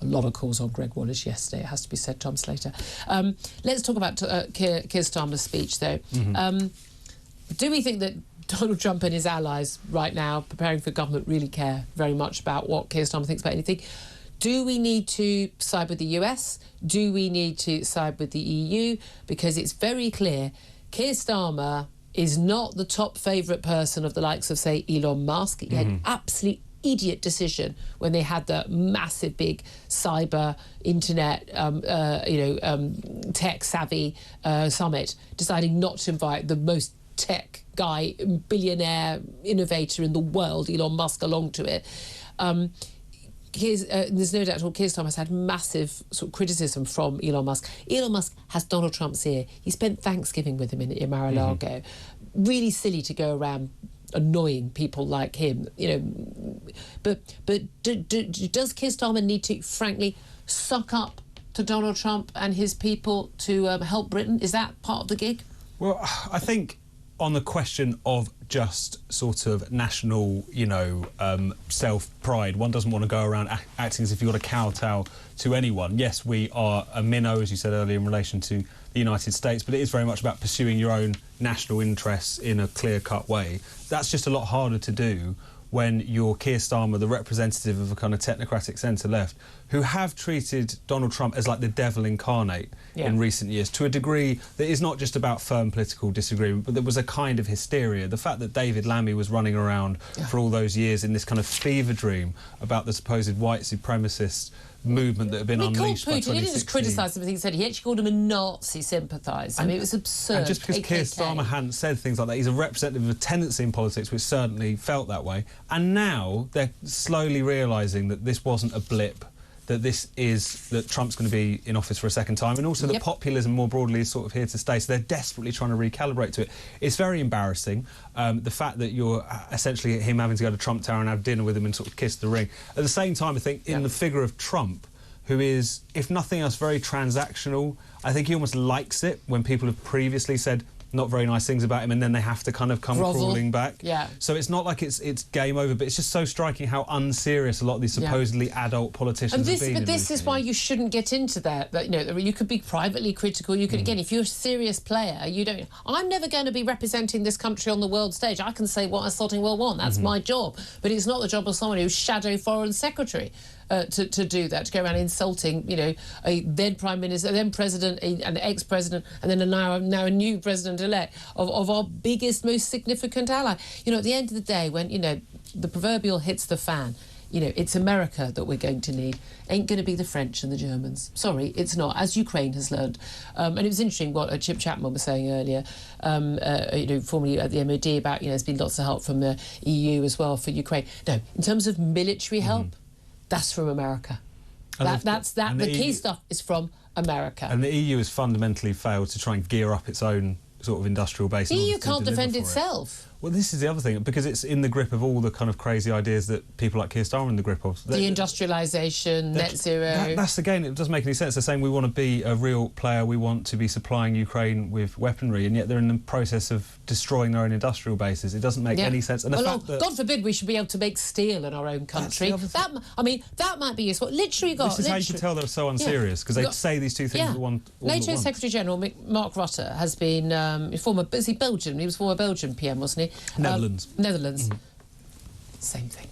A lot of calls on Greg Wallace yesterday, it has to be said, Tom Slater. Let's talk about Keir Starmer's speech, though. Do we think that Donald Trump and his allies right now, preparing for government, really care very much about what Keir Starmer thinks about anything? Do we need to side with the US? Do we need to side with the EU? Because it's very clear Keir Starmer is not the top favourite person of the likes of, say, Elon Musk. He had an absolute idiot decision when they had the massive big cyber internet tech-savvy summit, deciding not to invite the most tech guy, billionaire, innovator in the world, Elon Musk, along to it. There's no doubt at all Keir Starmer has had massive sort of criticism from Elon Musk. Elon Musk has Donald Trump's ear. He spent Thanksgiving with him in Mar-a-Lago. Really silly to go around annoying people like him, But does Keir Starmer need to, frankly, suck up to Donald Trump and his people to help Britain? Is that part of the gig? Well, I think on the question of just sort of national, self-pride, one doesn't want to go around acting as if you've got to kowtow to anyone. Yes, we are a minnow, as you said earlier, in relation to the United States, but it is very much about pursuing your own national interests in a clear-cut way. That's just a lot harder to do when you're Keir Starmer, the representative of a kind of technocratic centre-left, who have treated Donald Trump as like the devil incarnate in recent years, to a degree that is not just about firm political disagreement, but there was a kind of hysteria. The fact that David Lammy was running around for all those years in this kind of fever dream about the supposed white supremacist movement that had been unleashed by 2016. He didn't just criticise him, he said he actually called him a Nazi sympathiser. I mean, it was absurd. And just because Keir Starmer hadn't said things like that, he's a representative of a tendency in politics which certainly felt that way. And now they're slowly realising that this wasn't a blip, that Trump's going to be in office for a second time, and also that populism more broadly is sort of here to stay, so they're desperately trying to recalibrate to it. It's very embarrassing, the fact that you're essentially him having to go to Trump Tower and have dinner with him and sort of kiss the ring. At the same time, I think in the figure of Trump, who is, if nothing else, very transactional, I think he almost likes it when people have previously said not very nice things about him, and then they have to kind of come crawling back. So it's not like it's game over, but it's just so striking how unserious a lot of these supposedly adult politicians have been. But this is why you shouldn't get into that. You could be privately critical. You could, again, if you're a serious player, you don't. I'm never going to be representing this country on the world stage. I can say what I sodding well want. That's my job. But it's not the job of someone who's shadow foreign secretary. To do that, to go around insulting, a then Prime Minister, a then President, an ex-President, and then now a new President-elect of our biggest, most significant ally. At the end of the day, when, the proverbial hits the fan, it's America that we're going to need. Ain't going to be the French and the Germans. Sorry, it's not, as Ukraine has learned. And it was interesting what Chip Chapman was saying earlier, formerly at the MOD, about, there's been lots of help from the EU as well for Ukraine. No, in terms of military help, that's from America. The key stuff is from America. And the EU has fundamentally failed to try and gear up its own sort of industrial base. The EU can't defend itself. Well, this is the other thing, because it's in the grip of all the kind of crazy ideas that people like Keir Starmer are in the grip of. Deindustrialisation, net zero. That's, again, it doesn't make any sense. They're saying we want to be a real player, we want to be supplying Ukraine with weaponry, and yet they're in the process of destroying their own industrial bases. It doesn't make any sense. And the fact that, God forbid we should be able to make steel in our own country. That might be useful. This is how you can tell they're so unserious, because they say these two things at once. NATO Secretary-General Mark Rutte has been is he Belgian? He was former Belgian PM, wasn't he? Netherlands. Same thing.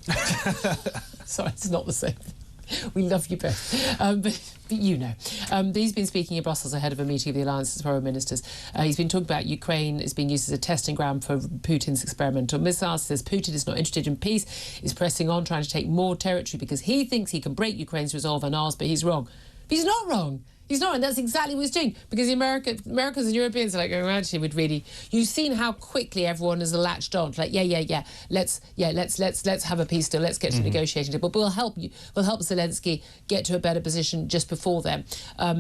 Sorry, it's not the same thing. We love you both. But he's been speaking in Brussels ahead of a meeting of the Alliance's foreign ministers. He's been talking about Ukraine as being used as a testing ground for Putin's experimental missiles. Says Putin is not interested in peace, is pressing on, trying to take more territory because he thinks he can break Ukraine's resolve and ours, but he's wrong. But he's not wrong. He's not, and that's exactly what he's doing. Because the Americans and Europeans are like going around to him with really. You've seen how quickly everyone has latched on. Like, let's have a peace deal. Let's get to negotiating deal. But we'll help you. We'll help Zelensky get to a better position just before then,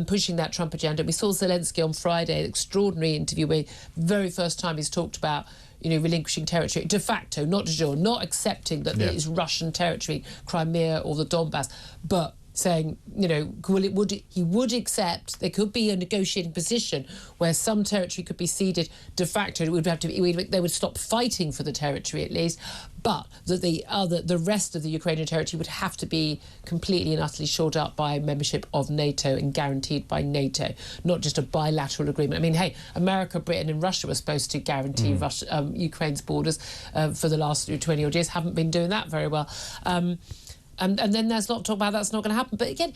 pushing that Trump agenda. We saw Zelensky on Friday, an extraordinary interview where, very first time he's talked about, relinquishing territory de facto, not de jure, not accepting that it is Russian territory, Crimea or the Donbass, but saying, he would accept there could be a negotiating position where some territory could be ceded de facto. It would have to be, they would stop fighting for the territory at least, but that the rest of the Ukrainian territory would have to be completely and utterly shored up by membership of NATO and guaranteed by NATO, not just a bilateral agreement. I mean, hey, America, Britain and Russia were supposed to guarantee Ukraine's borders for the last 20-odd years, haven't been doing that very well. And then there's a lot of talk about that's not going to happen. But again,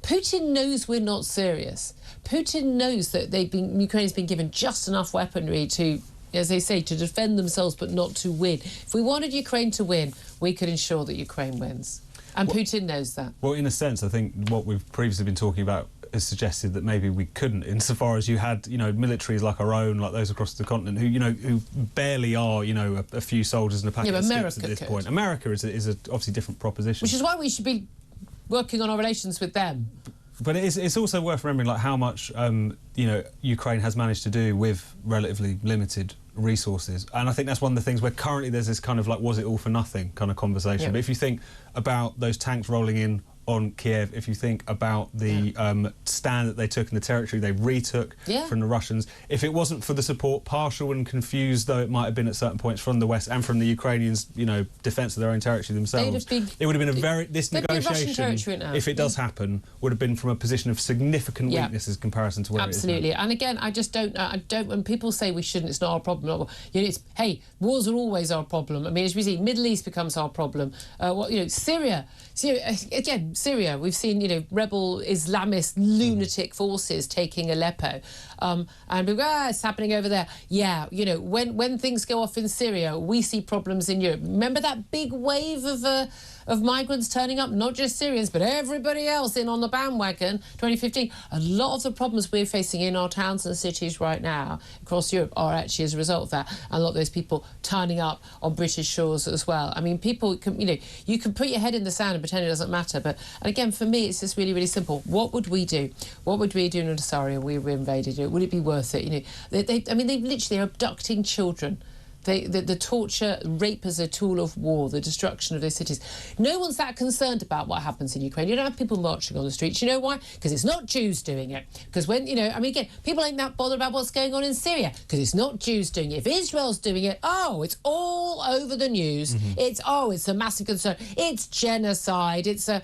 Putin knows we're not serious. Putin knows that Ukraine's been given just enough weaponry to, as they say, to defend themselves but not to win. If we wanted Ukraine to win, we could ensure that Ukraine wins. And Putin knows that. Well, in a sense, I think what we've previously been talking about has suggested that maybe we couldn't, insofar as you had, militaries like our own, like those across the continent, who barely are, a few soldiers and a packet of sticks at this point. America is obviously different proposition. Which is why we should be working on our relations with them. But it's also worth remembering, like, how much Ukraine has managed to do with relatively limited resources, and I think that's one of the things where currently there's this kind of like, was it all for nothing kind of conversation. But if you think about those tanks rolling in on Kiev, if you think about the stand that they took in the territory they retook from the Russians, if it wasn't for the support, partial and confused though it might have been at certain points from the West and from the Ukrainians, defence of their own territory themselves, it would have been this negotiation, if it does happen, would have been from a position of significant weakness as comparison to where it is now. And again, I don't, when people say we shouldn't, it's not our problem. Hey, wars are always our problem. I mean, as we see, Middle East becomes our problem. Syria, again, Syria, we've seen, rebel Islamist lunatic forces taking Aleppo. And we go, it's happening over there. Yeah, when things go off in Syria, we see problems in Europe. Remember that big wave of migrants turning up, not just Syrians, but everybody else in on the bandwagon, 2015. A lot of the problems we're facing in our towns and cities right now across Europe are actually as a result of that. And a lot of those people turning up on British shores as well. I mean, people, you can put your head in the sand and pretend it doesn't matter. And again, for me, it's just really, really simple. What would we do? What would we do in Syria if we were invaded? Would it be worth it? They literally are abducting children. The torture, rape as a tool of war, the destruction of those cities. No one's that concerned about what happens in Ukraine. You don't have people marching on the streets. You know why? Because it's not Jews doing it. Because when, again, people ain't that bothered about what's going on in Syria because it's not Jews doing it. If Israel's doing it, it's all over the news. It's a massive concern. It's genocide. It's a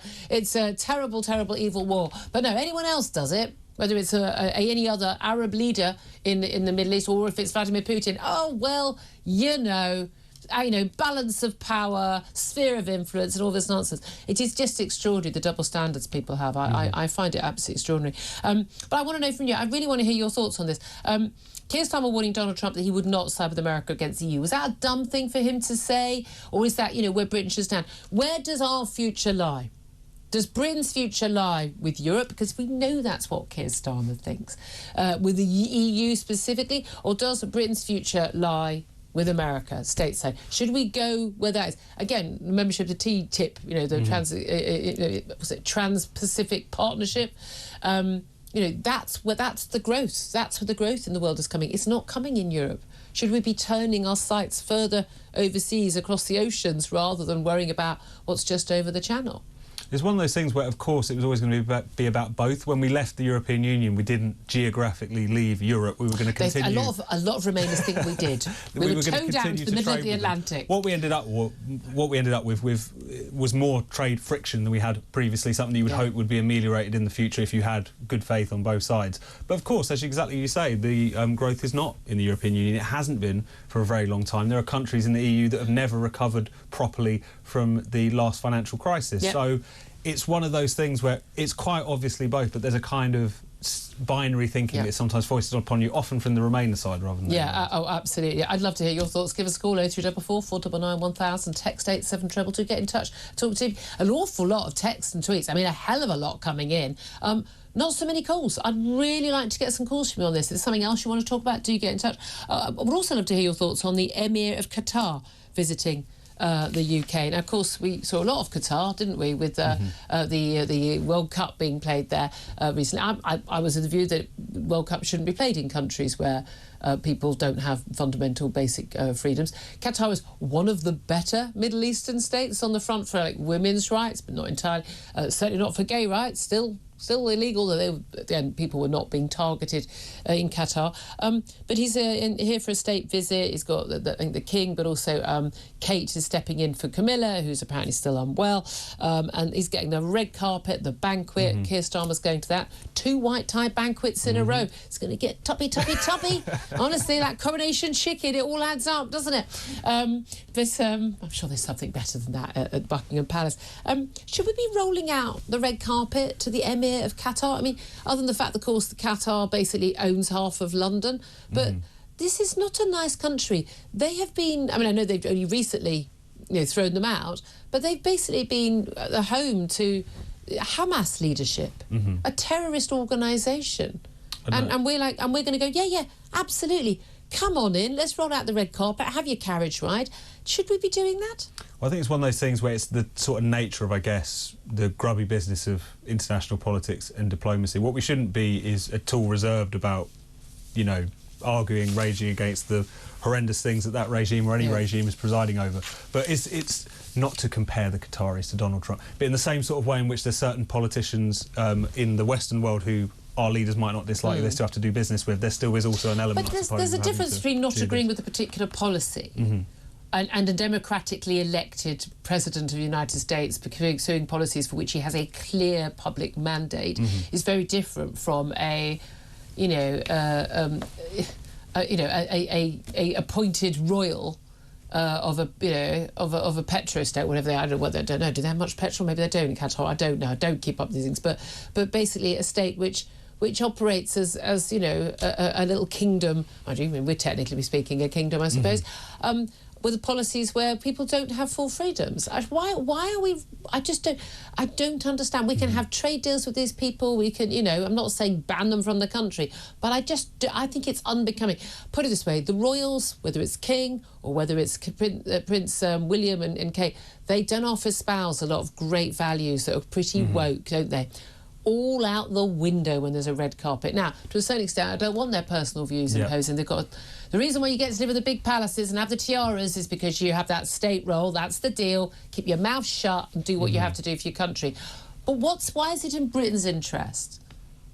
terrible, terrible, evil war. But no, anyone else does it. Whether it's any other Arab leader in the Middle East or if it's Vladimir Putin, balance of power, sphere of influence and all this nonsense. It is just extraordinary, the double standards people have. I find it absolutely extraordinary. But I want to know from you, I really want to hear your thoughts on this. Keir Starmer warning Donald Trump that he would not side with America against the EU. Was that a dumb thing for him to say? Or is that, where Britain should stand? Where does our future lie? Does Britain's future lie with Europe? Because we know that's what Keir Starmer thinks. With the EU specifically? Or does Britain's future lie with America, stateside? Should we go where that is? Again, membership of the TTIP, the Trans-Pacific Partnership. That's the growth. That's where the growth in the world is coming. It's not coming in Europe. Should we be turning our sights further overseas across the oceans rather than worrying about what's just over the channel? It's one of those things where, of course, it was always going to be about both. When we left the European Union, we didn't geographically leave Europe. We were going to continue. A lot of Remainers think we did. we were towed down to the middle of the Atlantic. What we ended up with was more trade friction than we had previously. Something you would hope would be ameliorated in the future if you had good faith on both sides. But of course, as exactly you say, the growth is not in the European Union. It hasn't been for a very long time. There are countries in the EU that have never recovered properly from the last financial crisis. Yep. So it's one of those things where it's quite obviously both, but there's a kind of binary thinking that sometimes foisted upon you, often from the Remainer side rather than absolutely. I'd love to hear your thoughts. Give us a call, 0344 499 1000, text 87222, get in touch, talk to you. An awful lot of texts and tweets. I mean, a hell of a lot coming in. Not so many calls. I'd really like to get some calls from you on this. If there's something else you want to talk about, do get in touch. I would also love to hear your thoughts on the Emir of Qatar visiting the UK. Now, of course, we saw a lot of Qatar, didn't we, with the World Cup being played there recently. I was of the view that the World Cup shouldn't be played in countries where people don't have fundamental basic freedoms. Qatar is one of the better Middle Eastern states on the front for women's rights, but not entirely. Certainly not for gay rights. Still illegal, though people were not being targeted in Qatar. But he's here for a state visit. He's got, I think, the King, but also Kate is stepping in for Camilla, who's apparently still unwell. And he's getting the red carpet, the banquet. Keir Starmer's going to that. 2 white-tie banquets in a row. It's going to get toppy. Honestly, that coronation chicken, it all adds up, doesn't it? But I'm sure there's something better than that at Buckingham Palace. Should we be rolling out the red carpet to the Emir of Qatar? I mean, other than the fact, of course, that Qatar basically owns half of London, but this is not a nice country. They have been, I mean, I know they've only recently, thrown them out, but they've basically been the home to Hamas leadership, a terrorist organisation. And we're going to go, yeah, absolutely. Come on in, let's roll out the red carpet, have your carriage ride. Should we be doing that? Well, I think it's one of those things where it's the sort of nature of, I guess, the grubby business of international politics and diplomacy. What we shouldn't be is at all reserved about, arguing, raging against the horrendous things that regime or any regime is presiding over. But it's not to compare the Qataris to Donald Trump. But in the same sort of way in which there's certain politicians in the Western world who our leaders might not dislike, they still have to do business with, there still is also an element, but there's a difference between not agreeing with a particular policy and a democratically elected president of the United States pursuing policies for which he has a clear public mandate is very different from a appointed royal of a petro state, whatever they are. I don't know. Do they have much petrol? Maybe they don't in Qatar. I don't know. I don't keep up with these things. But basically a state which operates as a little kingdom. I do mean we're technically speaking a kingdom, I suppose. With policies where people don't have full freedoms. Why are we? I don't understand. We can have trade deals with these people. We can, I'm not saying ban them from the country, but I think it's unbecoming. Put it this way: the royals, whether it's King or whether it's Prince William and Kate, they don't espouse a lot of great values that are pretty woke, don't they? All out the window when there's a red carpet. Now, to a certain extent, I don't want their personal views imposed. And the reason why you get to live in the big palaces and have the tiaras is because you have that state role. That's the deal. Keep your mouth shut and do what you have to do for your country. But why is it in Britain's interest?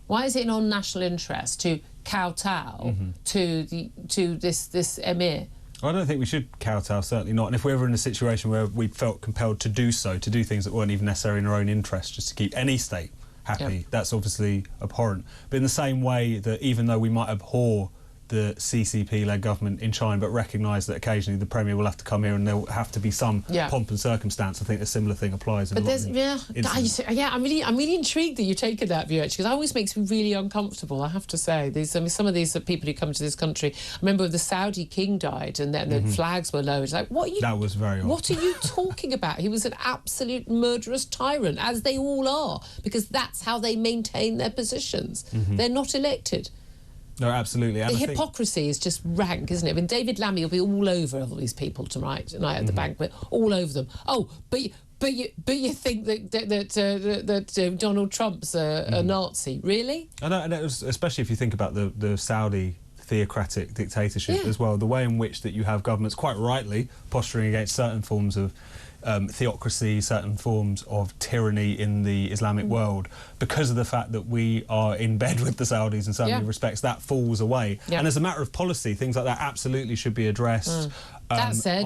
Why is it in our national interest to kowtow to this emir? I don't think we should kowtow, certainly not. And if we're ever in a situation where we felt compelled to do so, to do things that weren't even necessarily in our own interest, just to keep any state happy, that's obviously abhorrent. But in the same way that even though we might abhor the CCP-led government in China, but recognise that occasionally the Premier will have to come here and there will have to be some pomp and circumstance, I think a similar thing applies. I'm really intrigued that you've taken that view, actually, because it always makes me really uncomfortable, I have to say. Some of these people who come to this country, I remember when the Saudi king died and then the flags were lowered. It's like, that was very odd. What are you talking about? He was an absolute murderous tyrant, as they all are, because that's how they maintain their positions. They're not elected. No, absolutely. And the hypocrisy is just rank, isn't it? I mean, David Lammy will be all over all these people tonight at the banquet, all over them. Oh, but you think that Donald Trump's a Nazi, really? I know, and it was, especially if you think about the Saudi theocratic dictatorship as well, the way in which that you have governments quite rightly posturing against certain forms of theocracy, certain forms of tyranny in the Islamic world, because of the fact that we are in bed with the Saudis in so many respects, that falls away. And as a matter of policy, things like that absolutely should be addressed. That said,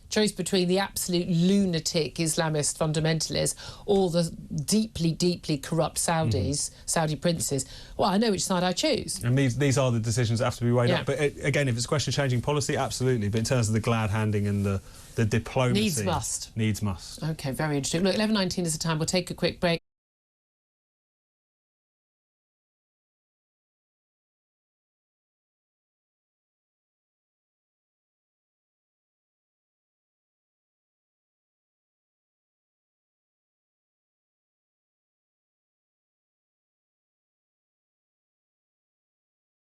choice between the absolute lunatic Islamist fundamentalists or the deeply, deeply corrupt Saudis, Saudi princes. Well, I know which side I choose. And these are the decisions that have to be weighed up. But again, if it's a question of changing policy, absolutely. But in terms of the glad-handing and the diplomacy... Needs must. Needs must. OK, very interesting. Look, 11:19 is the time. We'll take a quick break.